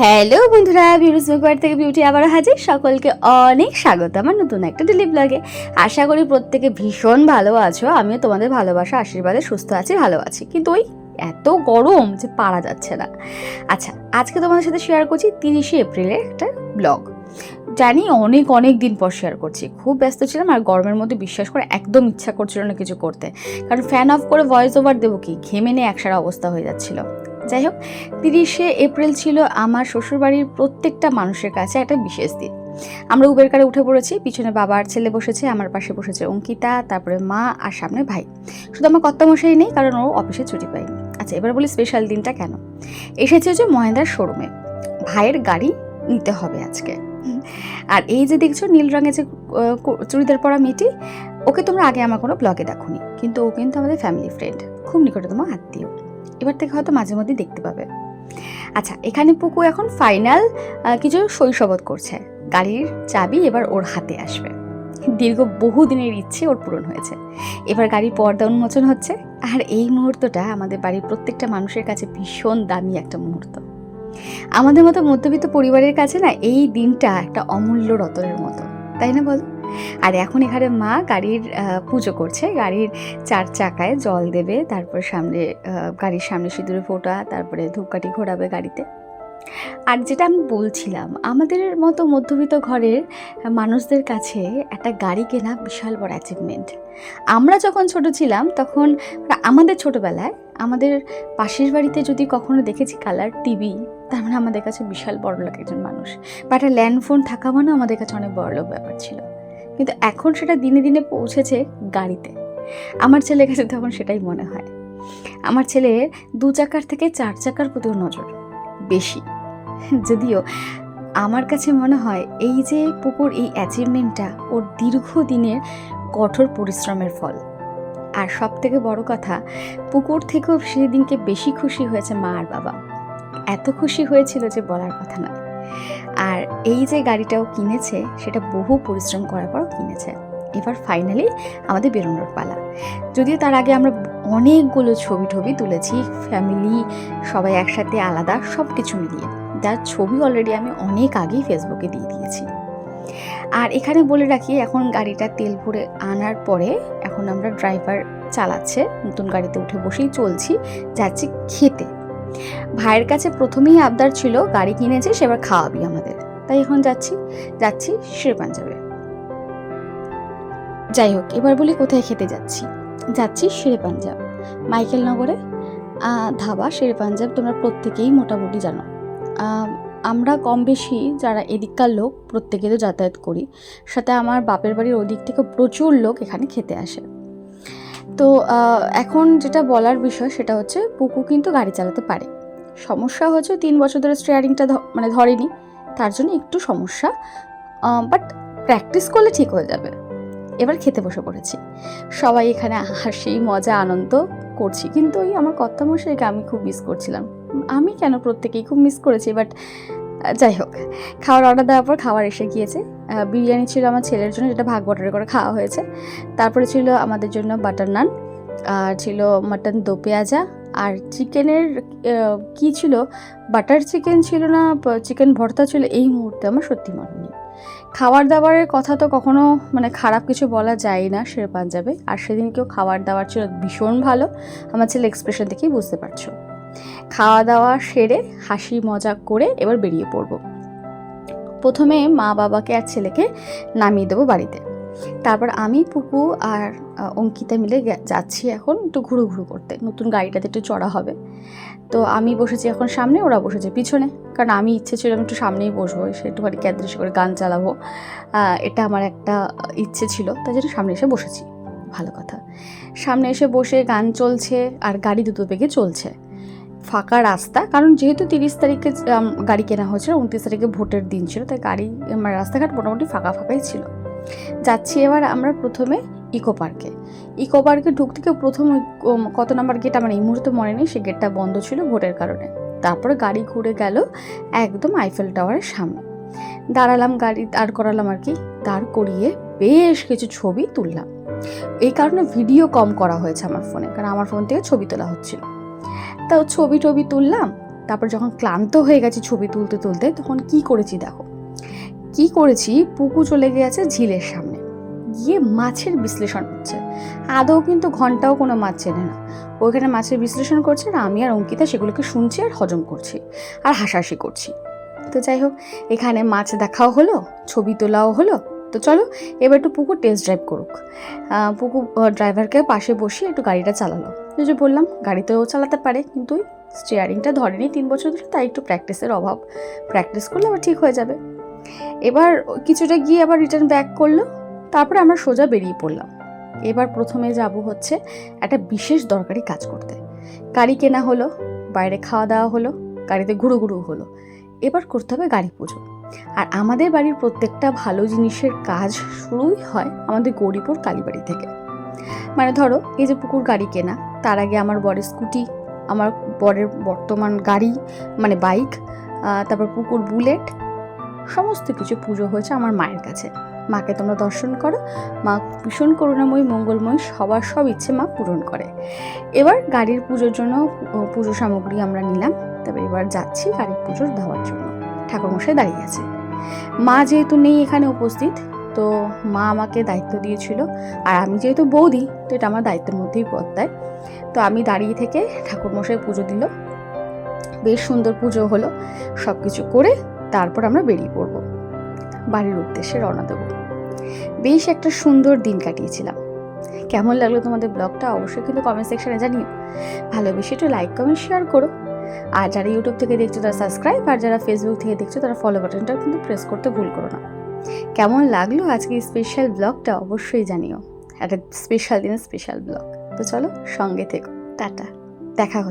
Hello বন্ধুরা, beauties makeover থেকে beauty আবারও হাজির। সকলকে অনেক স্বাগত আমার নতুন একটা ডেলি ব্লগে। আশা করি প্রত্যেকে ভীষণ ভালো আছো। আমিও তোমাদের ভালোবাসা আশীর্বাদে সুস্থ আছি, ভালো আছি, কিন্তু ওই এত গরম যে পারা যাচ্ছে না। আচ্ছা, আজকে তোমাদের সাথে শেয়ার করছি 30শে এপ্রিলের একটা ব্লগ। জানি অনেক অনেক দিন পর শেয়ার করছি, খুব ব্যস্ত ছিলাম আর গরমের মধ্যে বিশ্বাস করে একদম ইচ্ছা করছিল না কিছু করতে, কারণ ফ্যান অফ করে ভয়েস ওভার দেবো কি, ঘেমে নিয়ে একসারা অবস্থা হয়ে যাচ্ছিল। যাই হোক, 30শে এপ্রিল ছিল আমার শ্বশুরবাড়ির প্রত্যেকটা মানুষের কাছে একটা বিশেষ দিন। আমরা উবের কারে উঠে পড়েছি, পিছনে বাবা আর ছেলে বসেছে, আমার পাশে বসেছে অঙ্কিতা, তারপরে মা আর সামনে ভাই। শুধু আমার কর্তামশাই নেই, কারণ ও অফিসে ছুটি পায়নি। আচ্ছা, এবার বলি স্পেশাল দিনটা কেন এসেছে। যে মহেন্দ্রার শোরুমে ভাইয়ের গাড়ি নিতে হবে আজকে। আর এই যে দেখছো নীল রঙের যে চুড়িদার পরা মেয়েটি, ওকে তোমরা আগে আমার কোনো ব্লগে দেখোনি, কিন্তু ও কিন্তু আমাদের ফ্যামিলি ফ্রেন্ড, খুব নিকটতম আত্মীয়। এবার থেকে হয়তো মাঝে মধ্যে দেখতে পাবে। আচ্ছা, এখানে পুকু এখন ফাইনাল কিছু শৈশবত করছে। গাড়ির চাবি এবার ওর হাতে আসবে। দীর্ঘ বহুদিনের ইচ্ছে ওর পূরণ হয়েছে। এবার গাড়ির পর্দা উন্মোচন হচ্ছে। আর এই মুহূর্তটা আমাদের বাড়ির প্রত্যেকটা মানুষের কাছে ভীষণ দামি একটা মুহূর্ত। আমাদের মতো মধ্যবিত্ত পরিবারের কাছে না এই দিনটা একটা অমূল্য রতনের মতো, তাই না বলো? আর এখন এখানে মা গাড়ির পুজো করছে, গাড়ির 4 চাকায় জল দেবে, তারপর সামনে গাড়ির সামনে সিঁদুরে ফোঁটা, তারপরে ধূপকাঠি ঘোরাবে গাড়িতে। আর যেটা আমি বলছিলাম, আমাদের মতো মধ্যবিত্ত ঘরের মানুষদের কাছে একটা গাড়ি কেনা বিশাল বড় অ্যাচিভমেন্ট। আমরা যখন ছোট ছিলাম তখন আমাদের ছোটবেলায় আমাদের পাশের বাড়িতে যদি কখনো দেখেছি কালার টিভি, তার মানে আমাদের কাছে বিশাল বড়লোক একজন মানুষ, বা একটা ল্যান্ডফোন থাকা মানে আমাদের কাছে অনেক বড়লোক ব্যাপার ছিল। কিন্তু এখন সেটা দিনে দিনে পৌঁছেছে গাড়িতে। আমার ছেলের কাছে তখন সেটাই মনে হয়। আমার ছেলের 2 চাকার থেকে 4 চাকার প্রতি নজর বেশি। যদিও আমার কাছে মনে হয় এই যে পুকুর এই অ্যাচিভমেন্টটা ওর দীর্ঘদিনের কঠোর পরিশ্রমের ফল। আর সব থেকে বড় কথা, পুকুর থেকেও সেদিনকে বেশি খুশি হয়েছে মা আর বাবা। এত খুশি হয়েছিল যে বলার কথা নয়। আর এই যে গাড়িটাও কিনেছে, সেটা বহু পরিশ্রম করার পরও কিনেছে। এবার ফাইনালি আমাদের বেরোনোর পালা। যদিও তার আগে আমরা অনেকগুলো ছবি তুলেছি, ফ্যামিলি সবাই একসাথে আলাদা সব কিছু মিলিয়ে, যার ছবি অলরেডি আমি অনেক আগেই ফেসবুকে দিয়ে দিয়েছি। আর এখানে বলে রাখি, এখন গাড়িটা তেল ভরে আনার পরে এখন আমরা ড্রাইভার চালাচ্ছে, নতুন গাড়িতে উঠে বসেই চলছি, যাচ্ছি খেতে। ভাইয়ের কাছে প্রথমেই আবদার ছিল গাড়ি কিনেছে, সেবার খাওয়াবি আমাদের, তাই এখন যাচ্ছি শের পাঞ্জাবে। যাই হোক, এবার বলি কোথায় খেতে যাচ্ছি শেরে পাঞ্জাব, মাইকেল নগরে ধাবা। শেরে পাঞ্জাব তোমরা প্রত্যেকেই মোটামুটি জানো। আমরা কম বেশি যারা এদিককার লোক প্রত্যেকে তো যাতায়াত করি, সাথে আমার বাপের বাড়ির ওদিক থেকে প্রচুর লোক এখানে খেতে আসে। তো এখন যেটা বলার বিষয় সেটা হচ্ছে, পুকু কিন্তু গাড়ি চালাতে পারে। সমস্যা হচ্ছে 3 বছর ধরে স্টিয়ারিংটা ধরেনি, তার জন্য একটু সমস্যা, বাট প্র্যাকটিস করলে ঠিক হয়ে যাবে। এবার খেতে বসে পড়েছি, সবাই এখানে হাসি মজা আনন্দ করছি, কিন্তু ওই আমার কর্তামশাইকে আমি খুব মিস করছিলাম। আমি কেন, প্রত্যেকেই খুব মিস করেছি। বাট যাই হোক, খাওয়ার অর্ডার দেওয়ার পর খাবার এসে গিয়েছে। বিরিয়ানি ছিল আমার ছেলের জন্য, যেটা ভাগ বটারে করে খাওয়া হয়েছে। তারপরে ছিল আমাদের জন্য বাটার নান, আর ছিল মাটন দো পেঁয়াজা, আর চিকেনের কি ছিল, বাটার চিকেন ছিল না চিকেন ভর্তা ছিল, এই মুহূর্তে আমার সত্যি মনে নেই। খাবার দাবারের কথা তো কখনো খারাপ কিছু বলা যায় না শের পাঞ্জাবে। আর সেদিনকেও খাবার দাবার ছিল ভীষণ ভালো, আমার ছেলে এক্সপ্রেশন দেখেই বুঝতে পারছো। খাওয়া দাওয়া সেরে হাসি মজা করে এবার বেরিয়ে পড়ব। প্রথমে মা বাবাকে আর ছেলেকে নামিয়ে দেবো বাড়িতে, তারপর আমি পুকু আর অঙ্কিতা মিলে যাচ্ছি এখন একটু ঘুরু করতে। নতুন গাড়িটাতে একটু চড়া হবে, তো আমি বসেছি এখন সামনে, ওরা বসেছে পিছনে, কারণ আমি ইচ্ছে ছিল আমি একটু সামনেই বসবো, সে একটুখানি ক্যাদৃশ করে গান চালাবো, এটা আমার একটা ইচ্ছে ছিল, তাই জন্য সামনে এসে বসেছি। ভালো কথা, সামনে এসে বসে গান চলছে আর গাড়ি দ্রুত বেগে চলছে, ফাঁকা রাস্তা, কারণ যেহেতু 30 তারিখে গাড়ি কেনা হয়েছিল, 29 তারিখে ভোটের দিন ছিল, তাই গাড়ি রাস্তাঘাট মোটামুটি ফাঁকাই ছিল। যাচ্ছি এবার আমরা প্রথমে ইকো পার্কে ঢুকতে গিয়ে প্রথম কত নাম্বার গেট আমার এই মুহূর্তে মনে নেই, সে গেটটা বন্ধ ছিল ভোটের কারণে। তারপরে গাড়ি ঘুরে গেল একদম আইফেল টাওয়ারের সামনে, দাঁড়ালাম, গাড়ি দাঁড় করালাম আর কি, দাঁড় করিয়ে বেশ কিছু ছবি তুললাম। এই কারণে ভিডিও কম করা হয়েছে আমার ফোনে, কারণ আমার ফোন থেকে ছবি তোলা হচ্ছিল। তাও ছবি তুললাম, তারপর যখন ক্লান্ত হয়ে গেছি ছবি তুলতে তুলতে, তখন কি করেছি দেখো, কি করেছি, পুকু চলে গিয়েছে ঝিলের সামনে, গিয়ে মাছের বিশ্লেষণ হচ্ছে। আদৌ কিন্তু ঘন্টাও কোনো মাছ চেনে না, ওইখানে মাছের বিশ্লেষণ করছে, আর আমি আর অঙ্কিতা সেগুলোকে শুনছি আর হজম করছি আর হাসাহাসি করছি। তো যাই হোক, এখানে মাছ দেখাও হলো, ছবি তোলাও হলো। তো চলো এবার একটু পুকু টেস্ট ড্রাইভ করুক। পুকু ড্রাইভারকে পাশে বসিয়ে একটু গাড়িটা চালালো। এই যে বললাম গাড়িতেও চালাতে পারে, কিন্তু ওই স্টিয়ারিংটা ধরেনি 3 বছর ধরে, তাই একটু প্র্যাকটিসের অভাব, প্র্যাকটিস করলে আবার ঠিক হয়ে যাবে। এবার কিছুটা গিয়ে আবার রিটার্ন ব্যাক করলো, তারপরে আমরা সোজা বেরিয়ে পড়লাম। এবার প্রথমে যাব হচ্ছে একটা বিশেষ দরকারি কাজ করতে। গাড়ি কেনা হলো, বাইরে খাওয়া দাওয়া হলো, গাড়িতে ঘুরু ঘুরু হলো। এবার করতে হবে গাড়ি পুজো। আর আমাদের বাড়ির প্রত্যেকটা ভালো জিনিসের কাজ শুরুই হয় আমাদের গৌরীপুর কালীবাড়ি থেকে। মানে ধরো এই যে পুকুর গাড়ি কেনা, তার আগে আমার বরের স্কুটি, আমার বরের বর্তমান গাড়ি মানে বাইক, তারপর পুকুর বুলেট, সমস্ত কিছু পুজো হয়েছে আমার মায়ের কাছে। মাকে তোমরা দর্শন করো, মা ভীষণ করুণাময়ী, মঙ্গলময়ী, সবার সব ইচ্ছে মা পূরণ করে। এবার গাড়ির পুজোর জন্য পুজো সামগ্রী আমরা নিলাম, তবে এবার যাচ্ছি গাড়ির পুজোর দেওয়ার জন্য। ঠাকুরমশাই দাঁড়িয়ে আছে, মা যেহেতু নেই এখানে উপস্থিত, তো মা আমাকে দায়িত্ব দিয়েছিল, আর আমি যেহেতু বৌদি, তো এটা আমার দায়িত্বের মধ্যেই পড়তায়। তো আমি দাঁড়িয়ে থেকে ঠাকুরমশাই পুজো দিল, বেশ সুন্দর পুজো হলো। সব কিছু করে তারপর আমরা বেরিয়ে পড়বো, বাড়ির উদ্দেশ্যে রওনা দেবো। বেশ একটা সুন্দর দিন কাটিয়েছিলাম। কেমন লাগলো তোমাদের ব্লগটা অবশ্যই কিন্তু কমেন্ট সেকশনে জানিও। ভালোবেসে একটু লাইক কমেন্ট শেয়ার করো। আর যারা ইউটিউব থেকে দেখছো তারা সাবস্ক্রাইব, আর যারা ফেসবুক থেকে দেখছো তারা ফলো বাটনটা কিন্তু প্রেস করতে ভুল করো না। কেমন লাগলো আজকে স্পেশাল ব্লগটা অবশ্যই জানিও, একটা স্পেশাল দিনের স্পেশাল ব্লগ। তো চলো সঙ্গে থেকো, টাটা, দেখা হচ্ছে।